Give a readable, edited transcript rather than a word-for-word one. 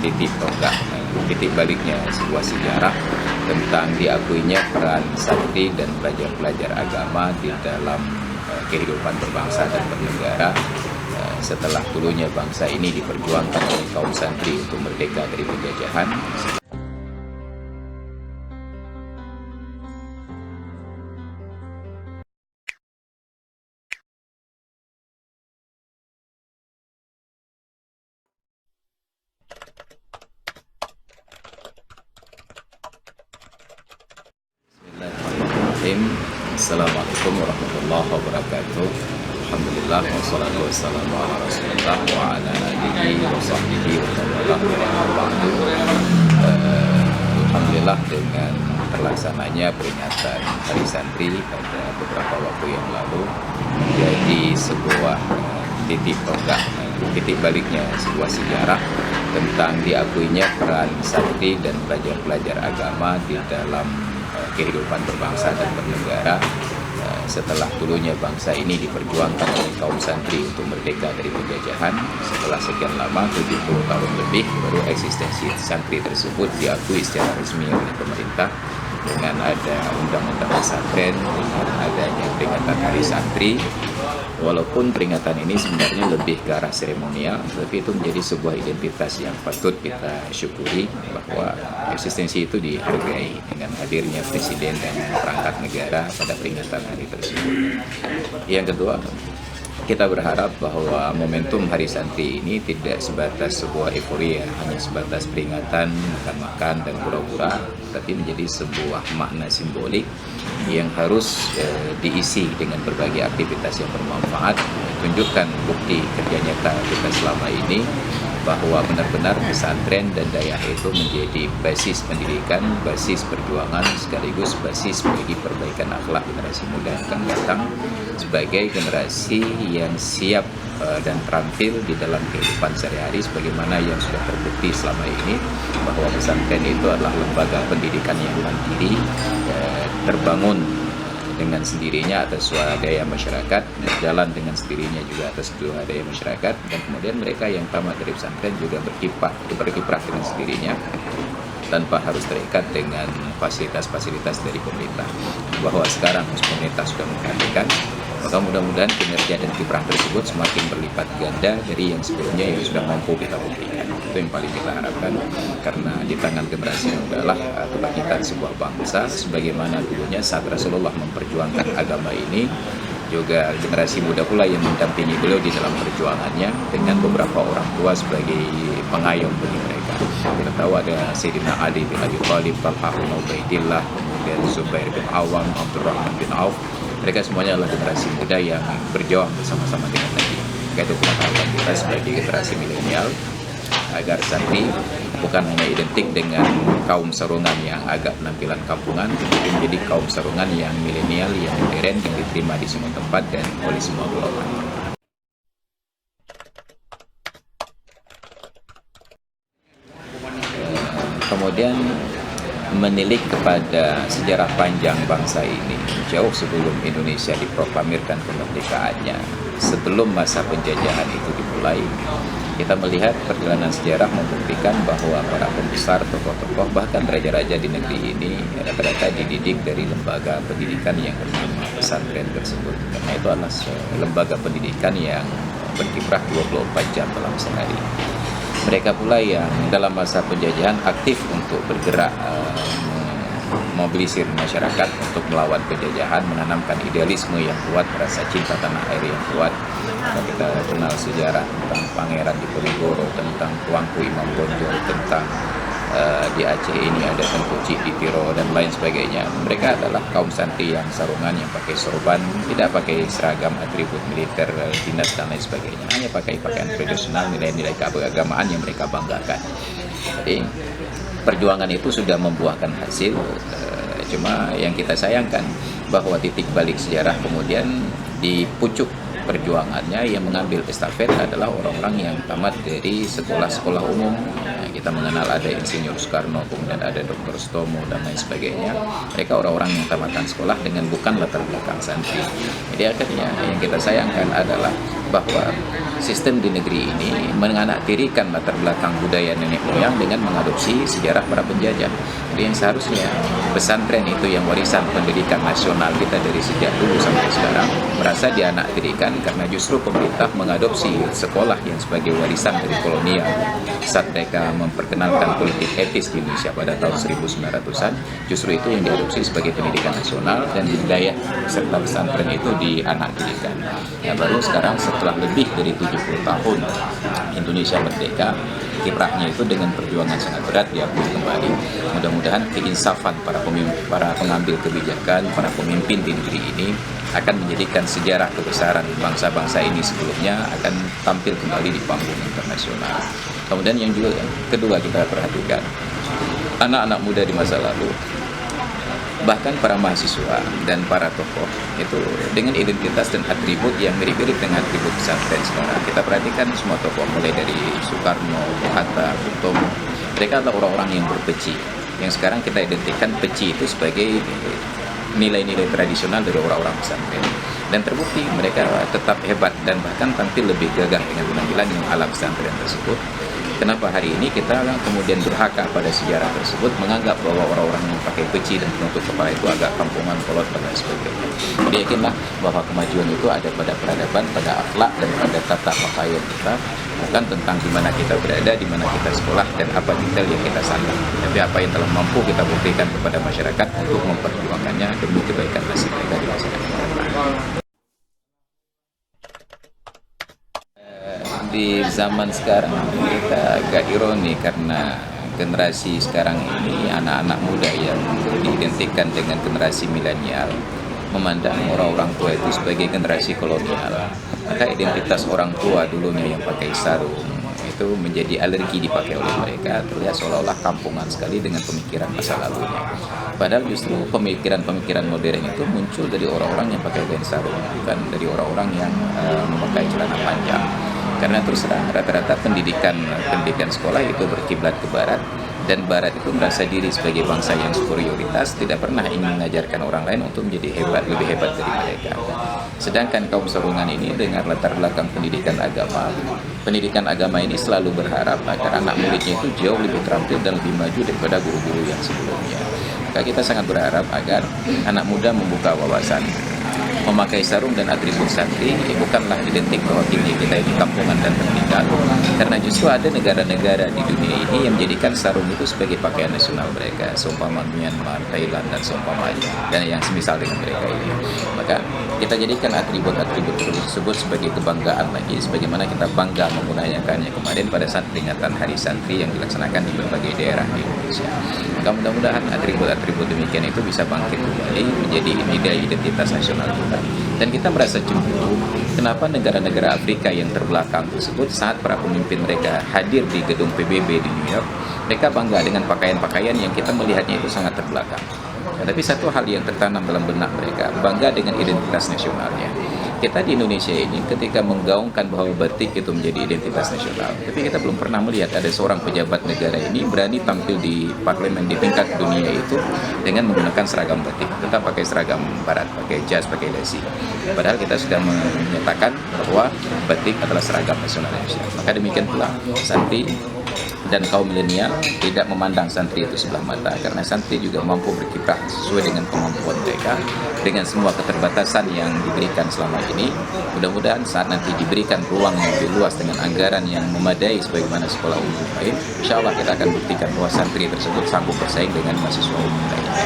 titik tonggak, titik baliknya sebuah sejarah tentang diakuinya peran santri dan pelajar-pelajar agama di dalam kehidupan berbangsa dan bernegara setelah dulunya bangsa ini diperjuangkan oleh kaum santri untuk merdeka dari penjajahan. Bismillahirrahmanirrahim. Assalamualaikum warahmatullahi wabarakatuh. Alhamdulillah wassalatu wassalamu ala Rasulillah wa ala alihi wa sahbihi wa sallam. Alhamdulillah dengan terlaksananya peringatan Hari Santri pada beberapa waktu yang lalu menjadi sebuah titik tonggak, titik baliknya sebuah sejarah tentang diakuinya peran santri dan pelajar-pelajar agama di dalam kehidupan berbangsa dan bernegara setelah dulunya bangsa ini diperjuangkan oleh kaum santri untuk merdeka dari penjajahan. Setelah sekian lama, 70 tahun lebih, baru eksistensi santri tersebut diakui secara resmi oleh pemerintah dengan ada undang-undang pesantren, dengan adanya peringatan Hari Santri. Walaupun peringatan ini sebenarnya lebih ke arah seremonial, tapi itu menjadi sebuah identitas yang patut kita syukuri bahwa eksistensi itu dihargai dengan hadirnya presiden dan perangkat negara pada peringatan hari tersebut. Yang kedua, kita berharap bahwa momentum Hari Santri ini tidak sebatas sebuah euforia, hanya sebatas peringatan, makan-makan, dan pura-pura, tapi menjadi sebuah makna simbolik yang harus diisi dengan berbagai aktivitas yang bermanfaat, tunjukkan bukti kerja nyata kita selama ini, bahwa benar-benar pesantren dan dakwah itu menjadi basis pendidikan, basis perjuangan, sekaligus basis bagi perbaikan akhlak generasi muda yang akan datang sebagai generasi yang siap dan terampil di dalam kehidupan sehari-hari sebagaimana yang sudah terbukti selama ini bahwa pesantren itu adalah lembaga pendidikan yang mandiri, terbangun dengan sendirinya atas swadaya masyarakat, berjalan dengan sendirinya juga atas swadaya masyarakat, dan kemudian mereka yang tamat dari pesantren juga berkiprah dengan sendirinya tanpa harus terikat dengan fasilitas-fasilitas dari pemerintah. Bahwa sekarang pemerintah sudah memperhatikan, maka mudah-mudahan kinerja dan kiprah tersebut semakin berlipat ganda dari yang sebelumnya yang sudah mampu kita buktikan. Itu yang paling kita harapkan, karena di tangan generasi muda lah kebangkitan sebuah bangsa, sebagaimana dulunya saat Rasulullah memperjuangkan agama ini, juga generasi muda pula yang mendampingi beliau di dalam perjuangannya dengan beberapa orang tua sebagai pengayom bagi mereka. Kita tahu ada Sayyidina Ali bin Abi Thalib, Talha bin Ubaidillah, kemudian Zubair bin Awam, Abdurrahman bin Auf. Mereka semuanya adalah generasi muda yang berjuang bersama-sama dengan Nabi. Itu pula harapan kita sebagai generasi milenial, agar santri bukan hanya identik dengan kaum sarungan yang agak penampilan kampungan, tetapi menjadi kaum sarungan yang milenial, yang modern, yang diterima di semua tempat dan oleh semua golongan. Kemudian menilik kepada sejarah panjang bangsa ini jauh sebelum Indonesia diproklamirkan kemerdekaannya, sebelum masa penjajahan itu dimulai, kita melihat perjalanan sejarah membuktikan bahwa para pembesar, tokoh-tokoh, bahkan raja-raja di negeri ini rata-rata dididik dari lembaga pendidikan yang bernama pesantren tersebut. Karena itu adalah lembaga pendidikan yang berkiprah 24 jam dalam sehari. Mereka pula yang dalam masa penjajahan aktif untuk bergerak mobilisir masyarakat untuk melawan penjajahan, menanamkan idealisme yang kuat, rasa cinta tanah air yang kuat. Kita kenal sejarah tentang Pangeran Diponegoro, tentang Tuanku Imam Bonjol, tentang di Aceh ini ada Tengku Cik di Tiro dan lain sebagainya. Mereka adalah kaum santri yang sarungan, yang pakai sorban, tidak pakai seragam atribut militer, dinas dan lain sebagainya, hanya pakai pakaian tradisional, nilai-nilai keagamaan yang mereka banggakan. Jadi perjuangan itu sudah membuahkan hasil, cuma yang kita sayangkan bahwa titik balik sejarah kemudian di pucuk perjuangannya yang mengambil estafet adalah orang-orang yang tamat dari sekolah-sekolah umum. Kita mengenal ada Insinyur Soekarno, kemudian ada Dr. Stomo dan lain sebagainya. Mereka orang-orang yang tamatan sekolah dengan bukan latar belakang santri. Jadi akhirnya yang kita sayangkan adalah bahwa sistem di negeri ini menganaktirikan latar belakang budaya nenek moyang dengan mengadopsi sejarah para penjajah. Jadi yang seharusnya pesantren itu yang warisan pendidikan nasional kita dari sejak dulu sampai sekarang merasa dianaktirikan karena justru pemerintah mengadopsi sekolah yang sebagai warisan dari kolonial saat mereka memperkenalkan politik etis di Indonesia pada tahun 1900-an. Justru itu yang diadopsi sebagai pendidikan nasional dan budaya serta pesantren itu dianaktirikan. Ya, baru sekarang setelah lebih dari 70 tahun Indonesia merdeka, kiprahnya itu dengan perjuangan sangat berat diakui kembali. Mudah-mudahan keinsafan para pengambil kebijakan, para pemimpin di negeri ini akan menjadikan sejarah kebesaran bangsa-bangsa ini sebelumnya akan tampil kembali di panggung internasional. Kemudian yang kedua kita perhatikan, anak-anak muda di masa lalu, bahkan para mahasiswa dan para tokoh itu dengan identitas dan atribut yang mirip-mirip dengan atribut pesantren sekarang. Kita perhatikan semua tokoh mulai dari Soekarno, Hatta, Bung Tomo. Mereka adalah orang-orang yang berpeci. Yang sekarang kita identikan peci itu sebagai nilai-nilai tradisional dari orang-orang pesantren. Dan terbukti mereka tetap hebat dan bahkan tampil lebih gagah dengan penampilan yang ala pesantren tersebut. Kenapa hari ini kita kemudian durhaka pada sejarah tersebut, menganggap bahwa orang-orang yang pakai peci dan penutup kepala itu agak kampungan, kolot, dan sebagainya. Jadi yakinlah bahwa kemajuan itu ada pada peradaban, pada akhlak, dan pada tata pakaian kita, bukan tentang di mana kita berada, di mana kita sekolah, dan apa detail yang kita sandang, tapi apa yang telah mampu kita buktikan kepada masyarakat untuk memperjuangkannya demi kebaikan nasib mereka di masa depan. Di zaman sekarang kita agak ironi karena generasi sekarang ini anak-anak muda yang diidentikan dengan generasi milenial memandang orang-orang tua itu sebagai generasi kolonial. Maka identitas orang tua dulunya yang pakai sarung itu menjadi alergi dipakai oleh mereka, terlihat seolah-olah kampungan sekali dengan pemikiran masa lalunya. Padahal justru pemikiran-pemikiran modern itu muncul dari orang-orang yang pakai kain sarung, bukan dari orang-orang yang memakai celana panjang. Karena terus terang rata-rata pendidikan sekolah itu berkiblat ke barat, dan barat itu merasa diri sebagai bangsa yang superioritas, tidak pernah ingin mengajarkan orang lain untuk menjadi lebih hebat dari mereka. Sedangkan kaum sarungan ini dengan latar belakang pendidikan agama ini selalu berharap agar anak muridnya itu jauh lebih terampil dan lebih maju daripada guru-guru yang sebelumnya. Maka kita sangat berharap agar anak muda membuka wawasan. Memakai sarung dan atribut santri bukanlah identik bahwa kita ini kampungan dan tertinggal, karena justru ada negara-negara di dunia ini yang menjadikan sarung itu sebagai pakaian nasional mereka, seumpama Myanmar, Thailand, dan seumpamanya, dan yang semisal dengan mereka ini. Maka kita jadikan atribut-atribut tersebut sebagai kebanggaan lagi, sebagaimana kita bangga menggunakannya kemarin pada saat peringatan Hari Santri yang dilaksanakan di berbagai daerah di Indonesia. Maka mudah-mudahan atribut-atribut demikian itu bisa bangkit kembali menjadi nilai identitas nasional kita. Dan kita merasa cemburu kenapa negara-negara Afrika yang terbelakang tersebut saat para pemimpin mereka hadir di gedung PBB di New York, mereka bangga dengan pakaian-pakaian yang kita melihatnya itu sangat terbelakang. Tapi satu hal yang tertanam dalam benak mereka, bangga dengan identitas nasionalnya. Kita di Indonesia ini ketika menggaungkan bahwa batik itu menjadi identitas nasional, tapi kita belum pernah melihat ada seorang pejabat negara ini berani tampil di parlemen di tingkat dunia itu dengan menggunakan seragam batik, tetap pakai seragam barat, pakai jas, pakai dasi. Padahal kita sudah menyatakan bahwa batik adalah seragam nasional Indonesia. Maka demikian pula santri dan kaum milenial tidak memandang santri itu sebelah mata, karena santri juga mampu berkiprah sesuai dengan kemampuan mereka dengan semua keterbatasan yang diberikan selama ini. Mudah-mudahan saat nanti diberikan ruang yang lebih luas dengan anggaran yang memadai sebagaimana sekolah umum lain, insya Allah kita akan buktikan bahwa santri tersebut sanggup bersaing dengan mahasiswa umum lain.